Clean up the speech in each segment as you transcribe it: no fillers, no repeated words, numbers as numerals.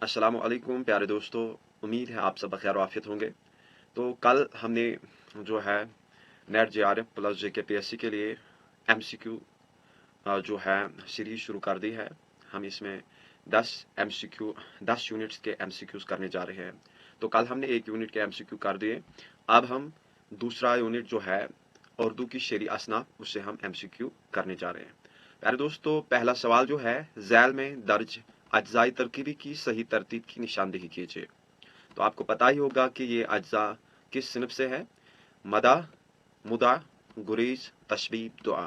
अस्सलामु अलैकुम प्यारे दोस्तों। उम्मीद है आप सब बखैर आफियत होंगे। तो कल हमने जो है नेट जेआरएफ प्लस जेके पीएससी के लिए एमसीक्यू जो है सीरीज शुरू कर दी है। हम इसमें 10 यूनिट्स के एमसीक्यूज करने जा रहे हैं। तो कल हमने एक यूनिट के एमसीक्यू कर दिए। अब हम दूसरा यूनिट जो है उर्दू की शेरी असनाफ उससे हम एमसीक्यू करने जा रहे हैं। प्यारे दोस्तों, पहला सवाल जो है, ज़ैल में दर्ज अज्जाई तरकीबी की सही तरतीब की निशानदेही कीजिए। तो आपको पता ही होगा कि ये अज्जा किस सिनफ से है। मदा, मुदा, गुरीज, तशबीब, दुआ।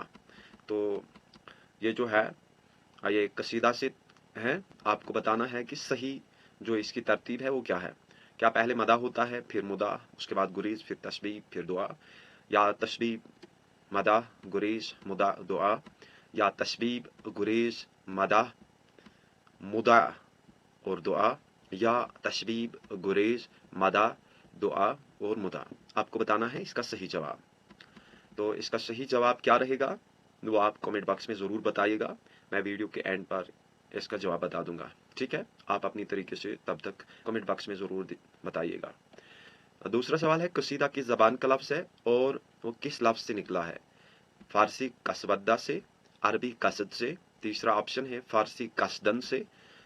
तो ये जो है ये कसीदा से है। आपको बताना है कि सही जो इसकी तरतीब है वो क्या है। क्या पहले मदा होता है, फिर मुदा, उसके बाद गुरीज, फिर तशबीब, फिर दुआ, या तशबीब, मदा, गुरीज, मुदा, दुआ, या तशबीब, गुरीज, मदा, मुदा और दुआ, या तशबीब, गुरेज, मदा, दुआ और मुदा। आपको बताना है इसका सही जवाब। तो इसका सही जवाब क्या रहेगा वो आप कमेंट बॉक्स में ज़रूर बताइएगा। मैं वीडियो के एंड पर इसका जवाब बता दूंगा। ठीक है, आप अपनी तरीके से तब तक कमेंट बॉक्स में ज़रूर बताइएगा। दूसरा सवाल है, कसीदा किस ज़बान का लफ्ज़ है और वो किस लफ्ज़ से निकला है। फारसी कसवद्दा से, अरबी कसद से, तीसरा ऑप्शन है फारसी कसदन से,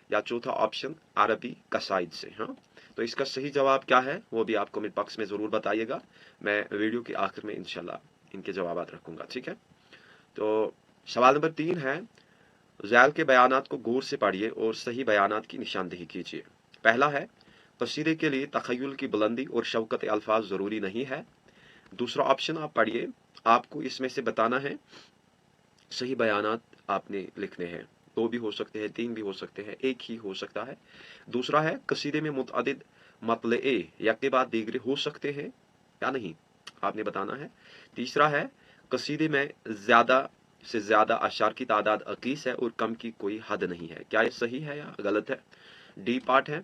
या चौथा ऑप्शन अरबी कसाइद से। हाँ, तो इसका सही जवाब क्या है वो भी आप कमेंट बॉक्स में ज़रूर बताइएगा। मैं वीडियो के आखिर में इंशाल्लाह इनके जवाब रखूंगा। ठीक है, तो सवाल नंबर 3 है, ज़ैल के बयानात को गौर से पढ़िए और सही बयानात की निशानदेही कीजिए। पहला है, कसीदे के लिए तखय्युल की बुलंदी और शौकत अल्फाज ज़रूरी नहीं है। दूसरा ऑप्शन आप पढ़िए, आपको इसमें से बताना है सही बयानात आपने लिखने हैं। 2 भी हो सकते हैं, 3 भी हो सकते हैं, एक ही हो सकता है। दूसरा है, कसीदे में मुतअद्दिद मतलए यक के बाद दीगरे हो सकते हैं या नहीं, आपने बताना है। तीसरा है, कसीदे में ज़्यादा से ज़्यादा अशार की तादाद 21 है और कम की कोई हद नहीं है। क्या ये सही है या गलत है। डी पार्ट है,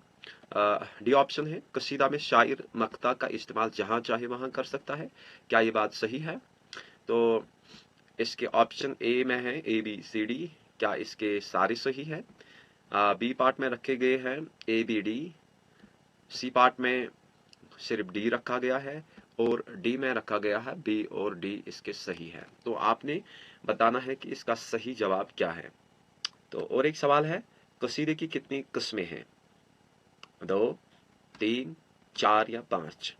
डी ऑप्शन है, कसीदा में शायर मक्ता का इस्तेमाल जहाँ चाहे वहाँ कर सकता है। क्या ये बात सही है। तो इसके ऑप्शन ए में है ए बी सी डी। क्या इसके सारे सही है। बी पार्ट में रखे गए हैं A B D, C part में सिर्फ डी रखा गया है और डी में रखा गया है बी और डी इसके सही है। तो आपने बताना है कि इसका सही जवाब क्या है। तो और एक सवाल है, कसीदे की कितनी किस्में हैं। 2, 3, 4 या 5।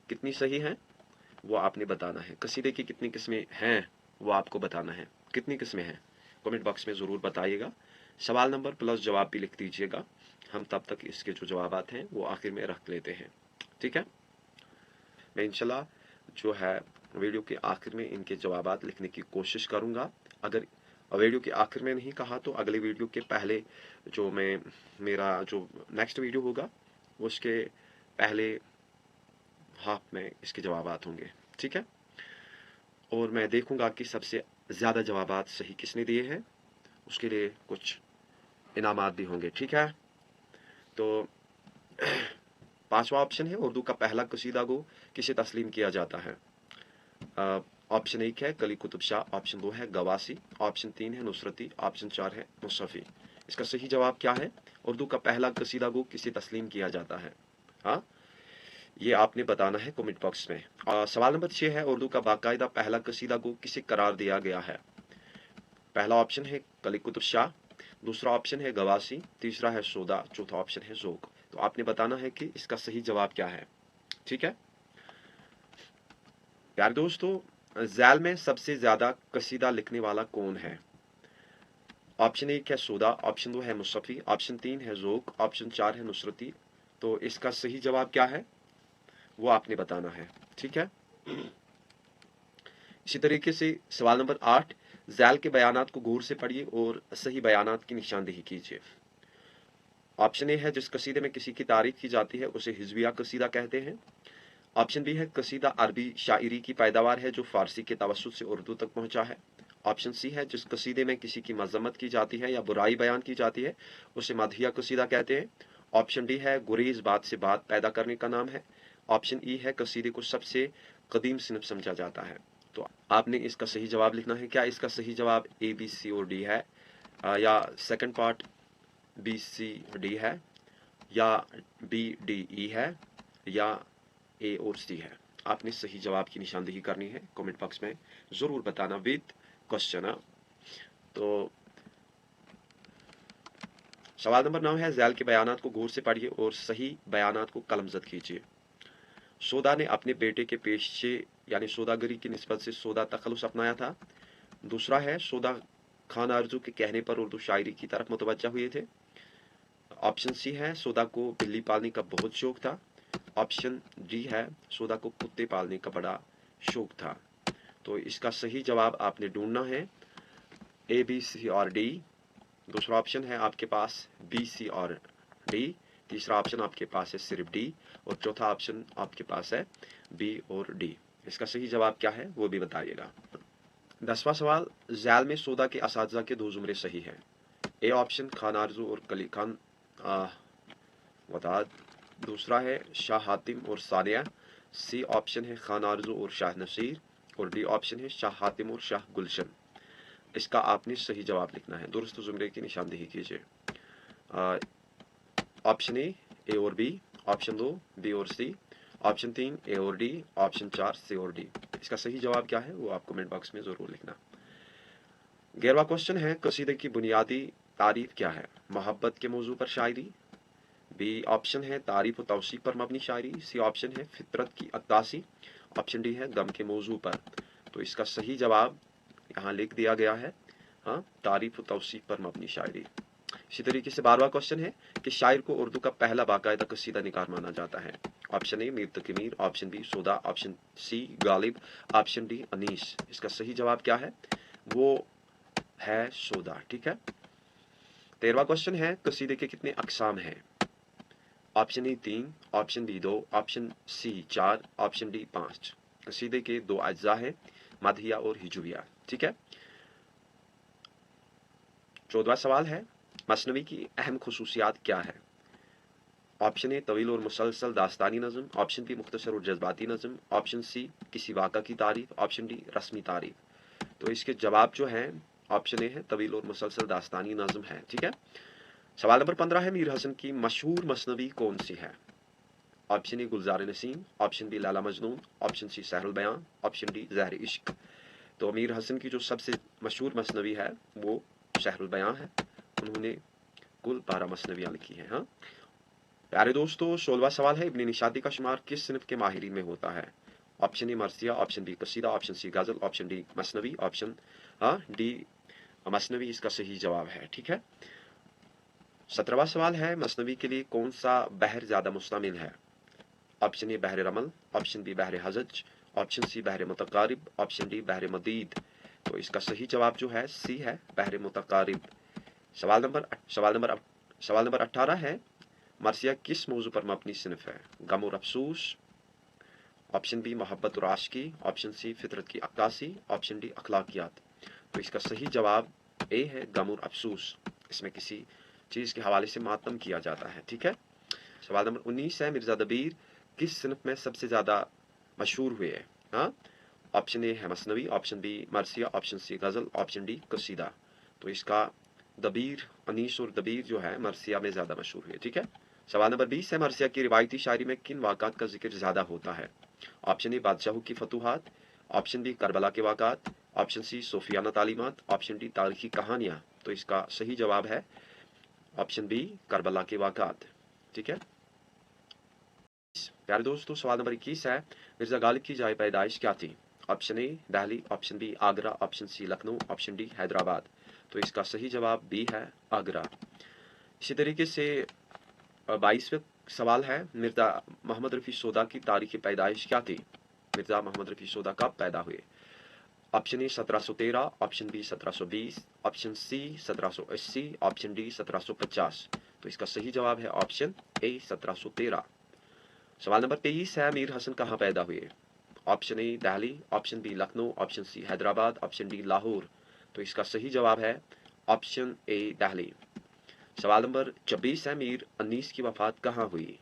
कितनी सही है वो आपने बताना है। कसीदे की कितनी किस्में हैं वो आपको बताना है। कितनी किस्में हैं कमेंट बॉक्स में ज़रूर बताइएगा। सवाल नंबर प्लस जवाब भी लिख दीजिएगा। हम तब तक इसके जो जवाबात हैं वो आखिर में रख लेते हैं। ठीक है, मैं इंशाल्लाह जो है वीडियो के आखिर में इनके जवाबात लिखने की कोशिश करूँगा। अगर वीडियो के आखिर में नहीं कहा तो अगले वीडियो के पहले जो मेरा जो नेक्स्ट वीडियो होगा उसके पहले हाफ में इसके जवाबात होंगे। ठीक है, और मैं देखूंगा कि सबसे ज़्यादा जवाबात सही किसने दिए हैं, उसके लिए कुछ इनामात भी होंगे। ठीक है, तो पांचवा ऑप्शन है, उर्दू का पहला कसीदा गो किसे तस्लीम किया जाता है। ऑप्शन 1 है कली कुतुब शाह, ऑप्शन 2 है गवासी, ऑप्शन 3 है नुसरती, ऑप्शन 4 है मुसफ़ी। इसका सही जवाब क्या है। उर्दू का पहला कसीदा गो किसे तस्लीम किया जाता है। हाँ, ये आपने बताना है कमेंट बॉक्स में। सवाल नंबर 6 है, उर्दू का बाकायदा पहला कसीदा गो किसे करार दिया गया है। पहला ऑप्शन है कली कुतुब शाह, दूसरा ऑप्शन है गवासी, तीसरा है सोदा, चौथा ऑप्शन है ज़ोक। तो आपने बताना है कि इसका सही जवाब क्या है। ठीक है प्यारे दोस्तों, ज़ैल में सबसे ज़्यादा कसीदा लिखने वाला कौन है। ऑप्शन 1 है सोदा, ऑप्शन 2 है मुसफ़ी, ऑप्शन 3 है ज़ोक, ऑप्शन 4 है नुसरती। तो इसका सही जवाब क्या है वो आपने बताना है। ठीक है, इसी तरीके से सवाल नंबर 8, ज़ैल के बयानात को गौर से पढ़िए और सही बयानात की निशानदेही कीजिए। ऑप्शन ए है, जिस कसीदे में किसी की तारीफ की जाती है उसे हिज़्विया कसीदा कहते हैं। ऑप्शन बी है, कसीदा अरबी शायरी की पैदावार है जो फारसी के तवस्सुत से उर्दू तक पहुंचा है। ऑप्शन सी है, जिस कसीदे में किसी की मजम्मत की जाती है या बुराई बयान की जाती है उसे मदहिया कसीदा कहते हैं। ऑप्शन डी है, गुरेज बात से बात पैदा करने का नाम है। ऑप्शन ई है, कसीदे को सबसे कदीम सिनफ समझा जाता है। तो आपने इसका सही जवाब लिखना है। क्या इसका सही जवाब ए बी सी और डी है, या second part B C D है। या बी डी ई है या ए और सी है। आपने सही जवाब की निशानदेही करनी है, कमेंट बॉक्स में ज़रूर बताना विद क्वेश्चन। तो सवाल नंबर 9 है, ज़ैल के बयानात को गौर से पढ़िए और सही बयानात को कलमज़द कीजिए। सौदा ने अपने बेटे के पेशे यानी सौदागरी की निस्बत से सौदा तखल्लुस अपनाया था। दूसरा है, सौदा खान आरजू के कहने पर उर्दू शायरी की तरफ मुतवज्जा हुए थे। ऑप्शन सी है, सौदा को बिल्ली पालने का बहुत शौक था। ऑप्शन डी है, सौदा को कुत्ते पालने का बड़ा शौक था। तो इसका सही जवाब आपने ढूंढना है, ए बी सी और डी। दूसरा ऑप्शन है आपके पास बी सी और डी। तीसरा ऑप्शन आपके पास है सिर्फ डी और चौथा ऑप्शन आपके पास है बी और डी। इसका सही जवाब क्या है वो भी बताइएगा। 10वां सवाल, ज़ैल में सौदा के असातिज़ा के 2 जुमरे सही हैं। ए ऑप्शन खान आरजू और कली खान वदाद। दूसरा है शाह हातिम और सानिया। सी ऑप्शन है खान आरजू और शाह नसीर और डी ऑप्शन है शाह हातिम और शाह गुलशन। इसका आपने सही जवाब लिखना है, दुरुस्त जुमरे की निशानदेही कीजिए। ऑप्शन ए और बी, ऑप्शन 2 बी और सी, ऑप्शन 3 ए और डी, ऑप्शन 4 सी और डी। इसका सही जवाब क्या है वो आप कमेंट बॉक्स में ज़रूर लिखना। 11वां क्वेश्चन है, कसीदे की बुनियादी तारीफ क्या है? मोहब्बत के मौजू पर शायरी। बी ऑप्शन है तारीफ व तौसीफ पर मबनी शायरी। सी ऑप्शन है फितरत की अक्तासी। ऑप्शन डी है गम के मौजू पर। तो इसका सही जवाब यहाँ लिख दिया गया है, हाँ, तारीफ व तौसीफ पर मबनी शायरी। इसी तरीके से 12वां क्वेश्चन है कि शायर को उर्दू का पहला बाकायदा कसीदा निगार माना जाता है। Option A Mir Taqi Mir, option B Sauda, option C Ghalib, option D Anees. इसका सही जवाब क्या है वो है सौदा। ठीक है। 13वां क्वेश्चन है, कसीदे के कितने अकसाम हैं? Option A 3, option B 2, option C 4, option D 5। कसीदे के 2 अज्जा हैं, मदहिया और हिजुविया। ठीक है। 14वां सवाल है, मसनवी की अहम खुसूसियात क्या है? ऑप्शन ए तवील और मुसलसल दास्तानी नज़म, ऑप्शन बी मुख्तसर और जज्बाती नज़म, ऑप्शन सी किसी वाक़ा की तारीफ, ऑप्शन डी रस्मी तारीफ। तो इसके जवाब जो हैं ऑप्शन ए है तवील और मुसलसल दास्तानी नज़म है। ठीक है। सवाल नंबर 15 है, मीर हसन की मशहूर मसनवी कौन सी है? Option A Gulzar Nasim, option B Laila Majnun, option C Sahrul Bayan, option D ज़हर इश्क। तो मीर हसन की जो सबसे मशहूर मसनवी है वो सहरुल बयान है। उन्होंने कुल 12 मसनवियाँ लिखी हैं। हाँ प्यारे दोस्तों, 16वां सवाल है, इब्न निशाती का शुमार किस सिनफ के माहिरीन में होता है? ऑप्शन ए मरसिया, ऑप्शन बी कसीदा, ऑप्शन सी गज़ल, ऑप्शन डी मसनवी, ऑप्शन डी मसनवी इसका सही जवाब है। ठीक है। 17वां सवाल है, मसनवी के लिए कौन सा बहर ज़्यादा मुस्तमिल है? ऑप्शन ए बहर रमल, ऑप्शन बी बहर हजज, ऑप्शन सी बहर मुतकारिब, ऑप्शन डी बहर मदीद। तो इसका सही जवाब जो है सी है बहर मुतकारिब। सवाल नंबर 18 है, मरसिया किस मौजू पर मबनी सिनफ है? गम और अफसूस, ऑप्शन बी मोहब्बत और आशिकी, ऑप्शन सी फितरत की अक्कासी, ऑप्शन डी अखलाकियात। तो इसका सही जवाब ए है गम और अफसूस। इसमें किसी चीज़ के हवाले से मातम किया जाता है। ठीक है। सवाल नंबर 19 है, मिर्ज़ा दबीर किस सिनफ में सबसे ज़्यादा मशहूर हुए हैं? हाँ, ऑप्शन ए है मसनवी, ऑप्शन बी मरसिया, ऑप्शन सी गज़ल, ऑप्शन डी कसीदा। तो इसका दबीर, अनीस और दबीर जो है मरसिया में ज़्यादा मशहूर हुए। ठीक है। सवाल नंबर 20 है, मरसिया की रिवायती शायरी में किन वाक़ात का जिक्र ज़्यादा होता है? ऑप्शन ए बादशाहों की फतूहात, ऑप्शन बी करबला के वाक़ात, ऑप्शन सी सूफियाना तालीमात, ऑप्शन डी तारीखी कहानियाँ। तो इसका सही जवाब है ऑप्शन बी करबला के वाक़ात। ठीक है। प्यारे दोस्तों, सवाल नंबर 21 है, मिर्ज़ा गालिब की जाए पैदाइश क्या थी? Option A Delhi, option B Agra, option C Lucknow, option D Hyderabad. तो इसका सही जवाब बी है आगरा। इसी तरीके से 22वें सवाल है, मिर्ज़ा मोहम्मद रफ़ी सौदा की तारीख़ पैदाइश क्या थी? मिर्ज़ा मोहम्मद रफ़ी सौदा कब पैदा हुए? Option A 1713, option B 1720, option C 1780, option D 1750। तो इसका सही जवाब है ऑप्शन ए 1713। सवाल नंबर 23 है, मीर हसन कहाँ पैदा हुए? Option A Delhi, option B Lucknow, option C Hyderabad, option D Lahore. तो इसका सही जवाब है ऑप्शन ए दिल्ली। सवाल नंबर 26 है, मीर अनीस की वफ़ात कहाँ हुई?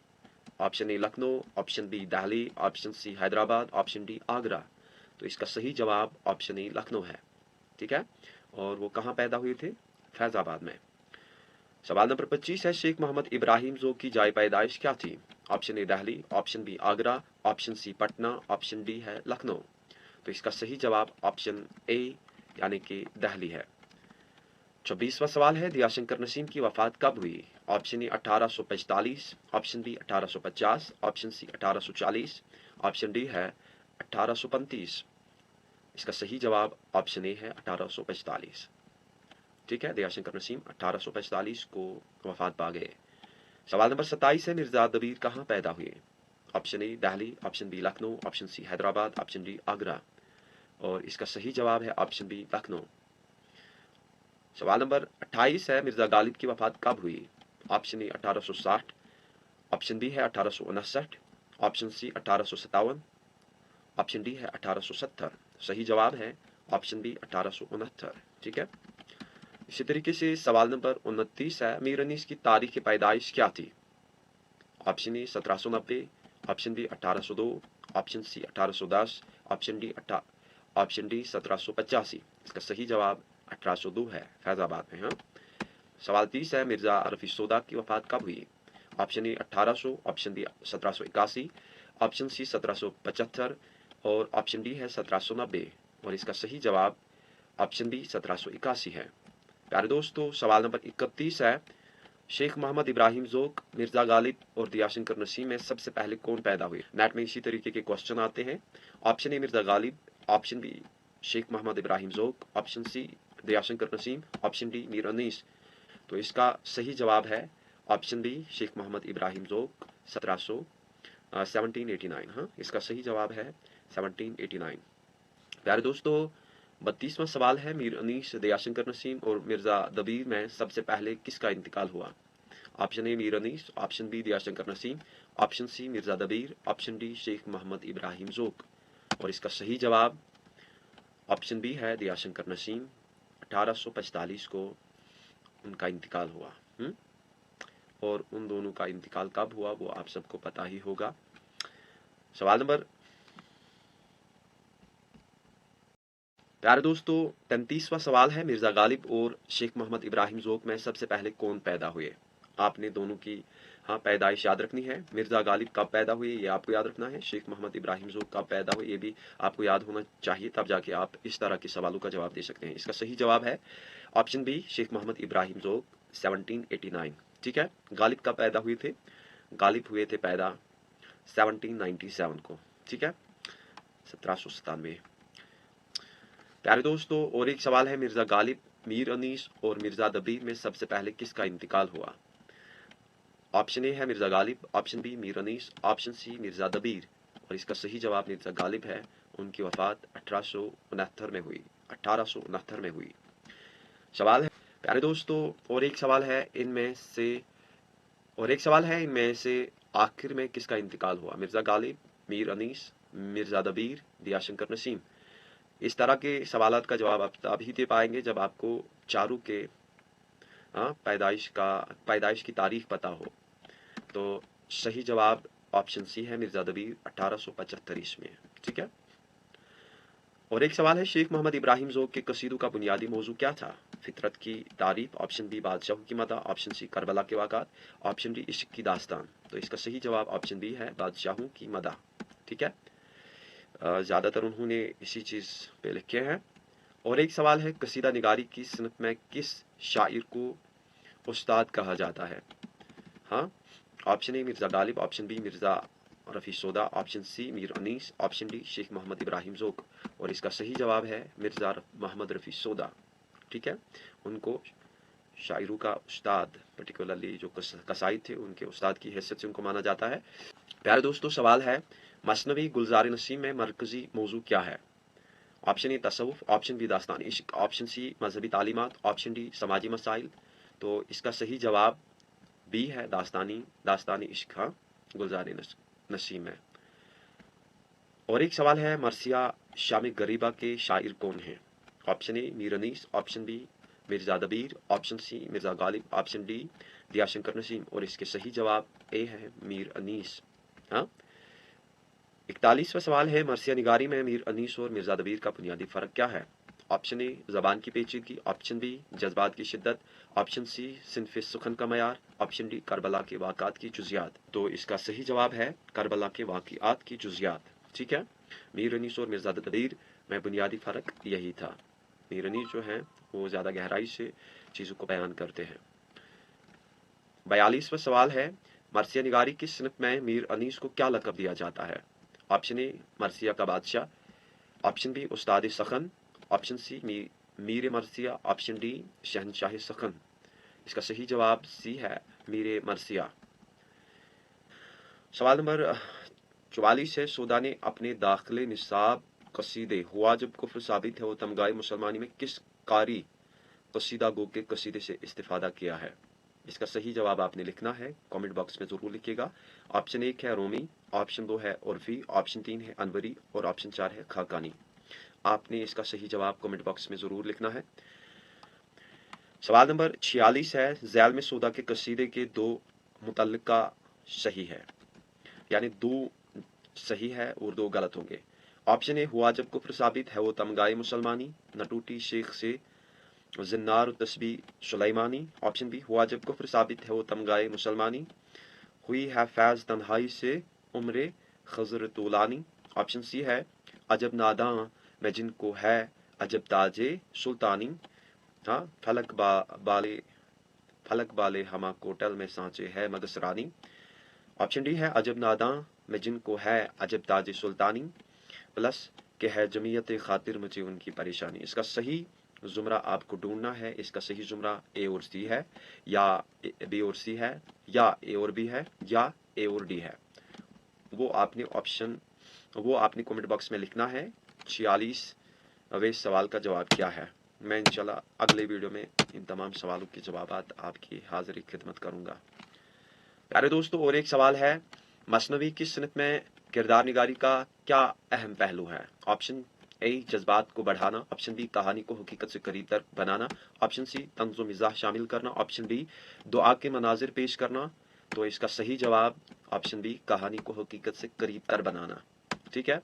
Option A Lucknow, option B Delhi, option C Hyderabad, option D Agra. तो इसका सही जवाब ऑप्शन ए लखनऊ है। ठीक है। और वो कहाँ पैदा हुए थे? फैज़ाबाद में। सवाल नंबर 25 है, शेख मोहम्मद इब्राहिम ज़ोक की जाए पैदाइश क्या थी? Option A Delhi, option B Agra, option C Patna, option D है लखनऊ। तो इसका सही जवाब ऑप्शन ए यानी कि दिल्ली है। 26वां सवाल है, दयाशंकर नसीम की वफात कब हुई? Option A 1845, option B 1850, option C 1840, option D है 1835। इसका सही जवाब ऑप्शन ए है 1845। ठीक है, दयाशंकर नसीम 1845 को वफात पा गए। सवाल नंबर 27 है, मिर्जा दबीर कहाँ पैदा हुए? Option A Delhi, option B Lucknow, option C Hyderabad, option D Agra. और इसका सही जवाब है ऑप्शन बी लखनऊ। सवाल नंबर 28 है, मिर्जा गालिब की वफात कब हुई? ऑप्शन ए 1860, ऑप्शन बी है 1859, ऑप्शन सी 1857, ऑप्शन डी है 1870। सही जवाब है ऑप्शन बी 1869। ठीक है, इसी तरीके से सवाल नंबर 29 है, मीर अनीस की तारीख की पैदाइश क्या थी? Option A 1790, option B 1802, option C 1810, option D 1785। इसका सही जवाब 1802 है, फैजाबाद में। हाँ। सवाल 30 है, मिर्जा रफी सोदा की वफात कब हुई? Option A 1800, option B 1781, option C 1775 और ऑप्शन डी है 1790। और इसका सही जवाब ऑप्शन बी 1781 है। प्यारे दोस्तों, सवाल नंबर 31 है, शेख मोहम्मद इब्राहिम ज़ोक, मिर्जा गालिब और दयाशंकर नसीम में सबसे पहले कौन पैदा हुए? नेट में इसी तरीके के क्वेश्चन आते हैं। Option A Mirza Ghalib, option B Sheikh Mohammad Ibrahim Zauq, option C Dayashankar Nasim, option D Mir Anees. तो इसका सही जवाब है ऑप्शन बी शेख मोहम्मद इब्राहिम ज़ोक 1789। हाँ, इसका सही जवाब है 1789। प्यारे दोस्तों, 32वां सवाल है, मीर अनीस, दयाशंकर नसीम और मिर्जा दबीर में सबसे पहले किसका इंतकाल हुआ? Option A Mir Anees, option B Dayashankar Nasim, option C Mirza Debir, option D Sheikh Mohammad Ibrahim Zauq. और इसका सही जवाब ऑप्शन बी है दयाशंकर नसीम। 1845 को उनका इंतकाल हुआ। और उन दोनों का इंतकाल कब हुआ वो आप सबको पता ही होगा। सवाल नंबर प्यारे दोस्तों 33वां सवाल है, मिर्जा गालिब और शेख मोहम्मद इब्राहिम ज़ोक में सबसे पहले कौन पैदा हुए? आपने दोनों की पैदाइश याद रखनी है। मिर्जा गालिब कब पैदा हुए ये आपको याद रखना है। शेख मोहम्मद इब्राहिम ज़ोक कब पैदा हुए ये भी आपको याद होना चाहिए, तब जाके आप इस तरह के सवालों का जवाब दे सकते हैं। इसका सही जवाब है ऑप्शन बी शेख मोहम्मद इब्राहिम ज़ोक 1789। ठीक है, गालिब कब पैदा हुए थे? गालिब हुए थे पैदा 1797 को। ठीक है, 1797। प्यारे दोस्तों, और एक सवाल है, मिर्जा गालिब, मीर अनीस और मिर्जा दबीर में सबसे पहले किसका इंतकाल हुआ? ऑप्शन ए है Mirza Ghalib, option B Mir Anees, option C Mirza Dabeer. और इसका सही जवाब मिर्जा गालिब है। उनकी वफात 1869 में हुई। 1869 में हुई। सवाल है प्यारे दोस्तों, और एक सवाल है इनमें से आखिर में किसका इंतकाल हुआ? मिर्जा गालिब, मीर अनीस, मिर्जा दबीर, दयाशंकर नसीम। इस तरह के सवालात का जवाब आप तभी दे पाएंगे जब आपको चारों के पैदाइश की तारीख पता हो। तो सही जवाब ऑप्शन सी है मिर्जा दबीर 1875 ईस्वी में। ठीक है, और एक सवाल है, शेख मोहम्मद इब्राहिम ज़ोक के कसीदों का बुनियादी मौजू क्या था? फितरत की तारीफ, ऑप्शन बी बादशाहों की मदह, ऑप्शन सी करबला के वाक़ात, ऑप्शन डी इश्क की दास्तान। तो इसका सही जवाब ऑप्शन बी है बादशाहों की मदह। ठीक है, ज़्यादातर उन्होंने इसी चीज़ पे लिखे हैं। और एक सवाल है, कसीदा निगारी की सनत में किस शायर को उस्ताद कहा जाता है? हाँ, option A Mirza Ghalib, option B Mirza Rafi Sauda, option C Mir Anees, option D Sheikh Mohammad Ibrahim Zauq. और इसका सही जवाब है मिर्जा मोहम्मद रफ़ी सोदा। ठीक है, उनको शायरों का उस्ताद, पर्टिकुलरली जो कसाई थे उनके उस्ताद की हैसियत से उनको माना जाता है। प्यारे दोस्तों, सवाल है, मसनवी गुलजार नसीम में मरकजी मौजू क्या है? ऑप्शन ए तसव्वुफ, ऑप्शन बी दास्तान इश्क, ऑप्शन सी मजहबी तालीमात, ऑप्शन डी समाजी मसाइल। तो इसका सही जवाब बी है दास्तानी इश्क। हाँ, गुलजार नसीम है। और एक सवाल है, मरसिया शामी गरीबा के शायर कौन हैं? Option A Mir Anees, option B Mirza Debir, option C Mirza Ghalib, option D Dayashankar Naseem. और इसके सही जवाब ए है मीर अनीस। हाँ, 41वां सवाल है, मरसिया निगारी में मीर अनीस और मिर्जा दबीर का बुनियादी फ़र्क क्या है? ऑप्शन ए ज़बान की पेचीदगी, ऑप्शन बी जज्बात की शिद्दत, ऑप्शन सी सिनफ़ सुखन का मयार, ऑप्शन डी करबला के वाक़ात की जुज़ियात। तो इसका सही जवाब है करबला के वाक़िआत की जुज़ियात। ठीक है, मीर अनीस और मिर्ज़ा गदीर में बुनियादी फ़र्क यही था। मीर अनीस जो हैं वो ज़्यादा गहराई से चीज़ों को बयान करते हैं। 42वां सवाल है, मरसिया निगारी की सनत में मीर अनीस को क्या लक़ब दिया जाता है? ऑप्शन ए मरसिया का बादशाह, ऑप्शन बी उस्ताद सखन, ऑप्शन सी मीर मरसिया, ऑप्शन डी शहनशाह सखन। इसका सही जवाब सी है मीर मरसिया। सवाल नंबर 44 है, सौदा ने अपने दाखिले निसाब कसीदे हुआ जब कुफ्र साबित है वो तमगाए मुसलमानी में किस कारी कसीदा गो के कसीदे से इस्तिफादा किया है? इसका सही जवाब आपने लिखना है, कमेंट बॉक्स में ज़रूर लिखिएगा। ऑप्शन 1 है रोमी, ऑप्शन 2 है उर्फी, ऑप्शन 3 है अनवरी और ऑप्शन 4 है खाकानी। आपने इसका सही जवाब कमेंट बॉक्स में ज़रूर लिखना है। सवाल नंबर 46 है, ज़ैल में सौदा के कसीदे के दो मुतल्लिका सही है, यानी दो सही है और दो गलत होंगे। ऑप्शन ए हुआ जब कुफ्र साबित है वो तमगाए मुसलमानी, न टूटी शेख से जिन्नार तस्बी सुलेमानी। ऑप्शन बी हुआ जब कुफ्र साबित है वो तमगाए मुसलमानी, हुई है फैज़ तन्हाई से उम्र खजर तोलानी। ऑप्शन सी है अजब नादां में जिनको है अजब ताजे सुल्तानी, हाँ फलक बाले हमा कोटल में सांचे है मगसरानी। ऑप्शन डी है अजब नादां में जिनको है अजब ताजे सुल्तानी प्लस के है जमीयत खातिर मुझे उनकी परेशानी। इसका सही जुमरा आपको ढूंढना है। इसका सही जुमरा ए और सी है, या बी और सी है, या ए और बी है, या ए और डी है। वो आपने कमेंट बॉक्स में लिखना है। 46वें सवाल का जवाब क्या है? मैं इंशाल्लाह अगले वीडियो में इन तमाम सवालों के जवाब आपकी हाजिरी खिदमत करूंगा। प्यारे दोस्तों, और एक सवाल है, मसनवी की सनत में किरदार निगारी का क्या अहम पहलू है? ऑप्शन ए जज्बात को बढ़ाना, ऑप्शन बी कहानी को हकीकत से करीब तक बनाना, ऑप्शन सी तंज़ व मिज़ाह शामिल करना, ऑप्शन डी दुआ के मनाजिर पेश करना। तो इसका सही जवाब ऑप्शन बी कहानी को हकीकत से करीब तर बनाना। ठीक है,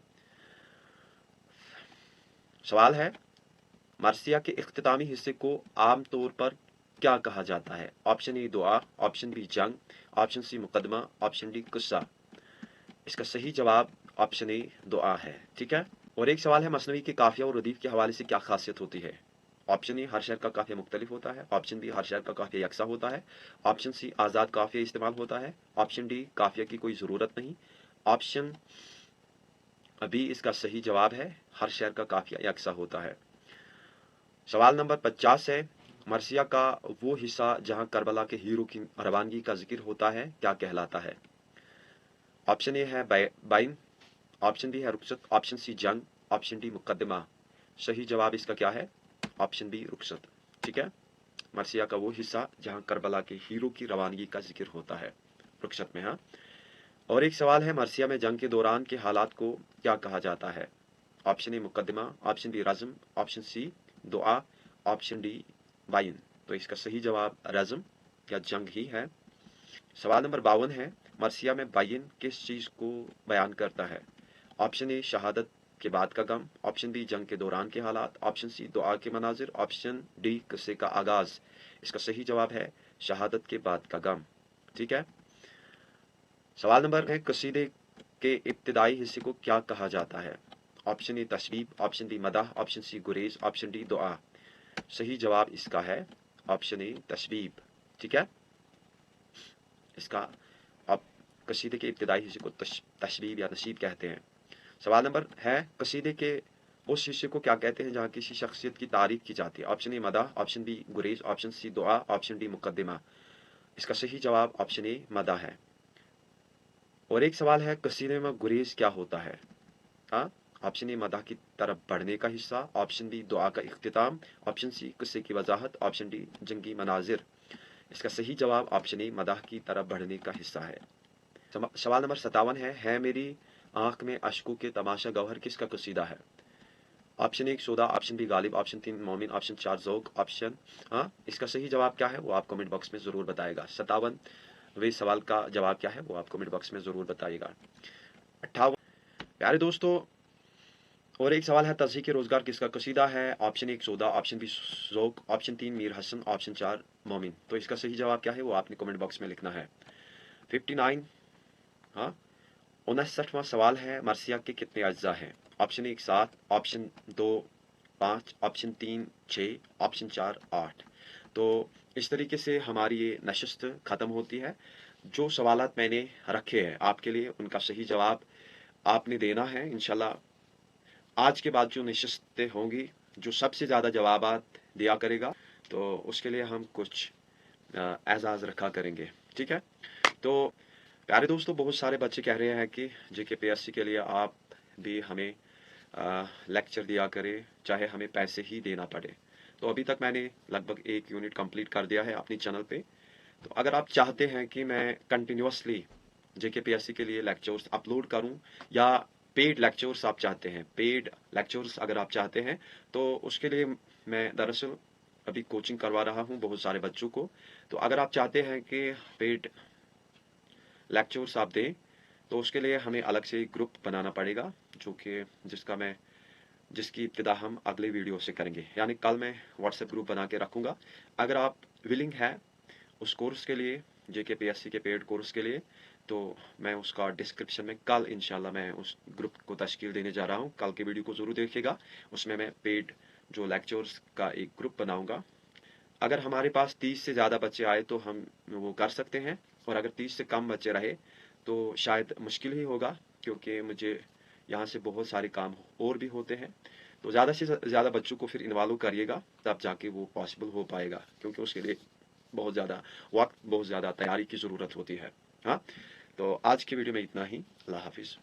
सवाल है, मरसिया के इख्तितामी हिस्से को आम तौर पर क्या कहा जाता है? ऑप्शन ए दुआ, ऑप्शन बी जंग, ऑप्शन सी मुकदमा, ऑप्शन डी किस्सा। इसका सही जवाब ऑप्शन ए दुआ है। ठीक है, और एक सवाल है, मसनवी के काफिया और रदीफ के हवाले से क्या खासियत होती है? ऑप्शन ए हर शहर का काफिया मुख्तलिफ होता है, ऑप्शन बी हर शहर का काफिया यकसा होता है, ऑप्शन सी आज़ाद काफिया इस्तेमाल होता है, ऑप्शन डी काफिया की कोई ज़रूरत नहीं, ऑप्शन बी इसका सही जवाब है हर शहर का काफिया यकसा होता है। सवाल नंबर 50 है, मरसिया का वो हिस्सा जहां करबला के हीरो की रवानगी का जिक्र होता है क्या कहलाता है? ऑप्शन ए है बाइन, ऑप्शन बी है रुखसत, ऑप्शन सी जंग, ऑप्शन डी मुकदमा। सही जवाब इसका क्या है? ऑप्शन बी रुखसत। ठीक है, मरसिया का वो हिस्सा जहां करबला के हीरो की रवानगी का जिक्र होता है, रुखसत में। हाँ, और एक सवाल है, मरसिया में जंग के दौरान के हालात को क्या कहा जाता है? ऑप्शन ए मुकदमा, ऑप्शन बी रज़म, ऑप्शन सी दुआ, ऑप्शन डी बाइन। तो इसका सही जवाब रज़म या जंग ही है। सवाल नंबर 52 है, मरसिया में बाइन किस चीज़ को बयान करता है? ऑप्शन ए शहादत के बाद का गम, ऑप्शन बी जंग के दौरान के हालात, ऑप्शन सी दुआ के मनाजिर, ऑप्शन डी किस्से का आगाज। इसका सही जवाब है शहादत के बाद का गम। ठीक है, सवाल नंबर है, कसीदे के इब्तिदाई हिस्से को क्या कहा जाता है? ऑप्शन ए तशरीब, ऑप्शन बी मदाह, ऑप्शन सी गुरेज, ऑप्शन डी दुआ। सही जवाब इसका है ऑप्शन ए तशरीब। ठीक है, इसका आप कसीदे के इब्तिदाई हिस्से को तशरीब या नसीब कहते हैं। सवाल नंबर है, कसीदे के उस हिस्से को क्या कहते हैं जहाँ किसी शख्सियत की तारीफ की जाती है? ऑप्शन ए मदाह, ऑप्शन बी गुरेज, ऑप्शन सी दुआ, ऑप्शन डी मुकदमा। इसका सही जवाब ऑप्शन ए मदाह है। और एक सवाल है, कसीदे में गुरेज क्या होता है? हाँ, ऑप्शन ए मदाह की तरफ बढ़ने का हिस्सा, ऑप्शन बी दुआ का इख्तिताम, ऑप्शन सी किस्से की वजाहत, ऑप्शन डी जंगी मनाजिर। इसका सही जवाब ऑप्शन ए मदाह की तरफ बढ़ने का हिस्सा है। सवाल नंबर 57 है मेरी आंख में अश्कों के तमाशा गौहर किसका कसीदा है? Option 1 Sauda, option B Ghalib, option 3 मोमिन, ऑप्शन 4 ज़ौक़, ऑप्शन इसका सही जवाब क्या है वो आप कमेंट बॉक्स में ज़रूर बताएगा। 57वें सवाल का जवाब क्या है वो आप कमेंट बॉक्स में ज़रूर बताइएगा। 58 प्यारे दोस्तों, और एक सवाल है तज़हीक रोज़गार किसका कसीदा है। Option 1 Sauda, option B Zauq, option 3 Mir Hasan, option 4 Momin. तो इसका सही जवाब क्या है वो आपने कमेंट बॉक्स में लिखना है। 59, हाँ, 59वां सवाल है मरसिया के कितने अज्जा हैं। Option 1 7, option 2 5, option 3 6, option 4 8। तो इस तरीके से हमारी ये नशिस्त ख़त्म होती है। जो सवालात मैंने रखे हैं आपके लिए उनका सही जवाब आपने देना है इंशाल्लाह। आज के बाद जो नशिस्तें होंगी, जो सबसे ज़्यादा जवाबात दिया करेगा, तो उसके लिए हम कुछ एजाज़ रखा करेंगे। ठीक है। तो प्यारे दोस्तों, बहुत सारे बच्चे कह रहे हैं कि JKPSC के लिए आप भी हमें लेक्चर दिया करें, चाहे हमें पैसे ही देना पड़े। तो अभी तक मैंने लगभग 1 यूनिट कंप्लीट कर दिया है अपनी चैनल पे। तो अगर आप चाहते हैं कि मैं कंटिन्यूअसली JKPSC के लिए लेक्चर्स अपलोड करूं, या पेड लेक्चर्स आप चाहते हैं, पेड लेक्चर्स अगर आप चाहते हैं, तो उसके लिए मैं दरअसल अभी कोचिंग करवा रहा हूं बहुत सारे बच्चों को। तो अगर आप चाहते हैं कि पेड लेक्चर्स आप दें, तो उसके लिए हमें अलग से एक ग्रुप बनाना पड़ेगा, जो कि जिसकी इब्तिदा हम अगले वीडियो से करेंगे। यानी कल मैं व्हाट्सएप ग्रुप बना के रखूँगा। अगर आप विलिंग है उस कोर्स के लिए, JKPSC के पेड कोर्स के लिए, तो मैं उसका डिस्क्रिप्शन में कल इंशाल्लाह मैं उस ग्रुप को तश्कील देने जा रहा हूँ। कल के वीडियो को ज़रूर देखिएगा, उसमें मैं पेड जो लेक्चर्स का एक ग्रुप बनाऊँगा। अगर हमारे पास 30 से ज़्यादा बच्चे आए तो हम वो कर सकते हैं, और अगर 30 से कम बच्चे रहे तो शायद मुश्किल ही होगा, क्योंकि मुझे यहाँ से बहुत सारे काम और भी होते हैं। तो ज़्यादा से ज़्यादा बच्चों को फिर इन्वॉल्व करिएगा, तब जाके वो पॉसिबल हो पाएगा, क्योंकि उसके लिए बहुत ज़्यादा वक्त, बहुत ज़्यादा तैयारी की ज़रूरत होती है। हाँ, तो आज की वीडियो में इतना ही। अल्लाह हाफिज़।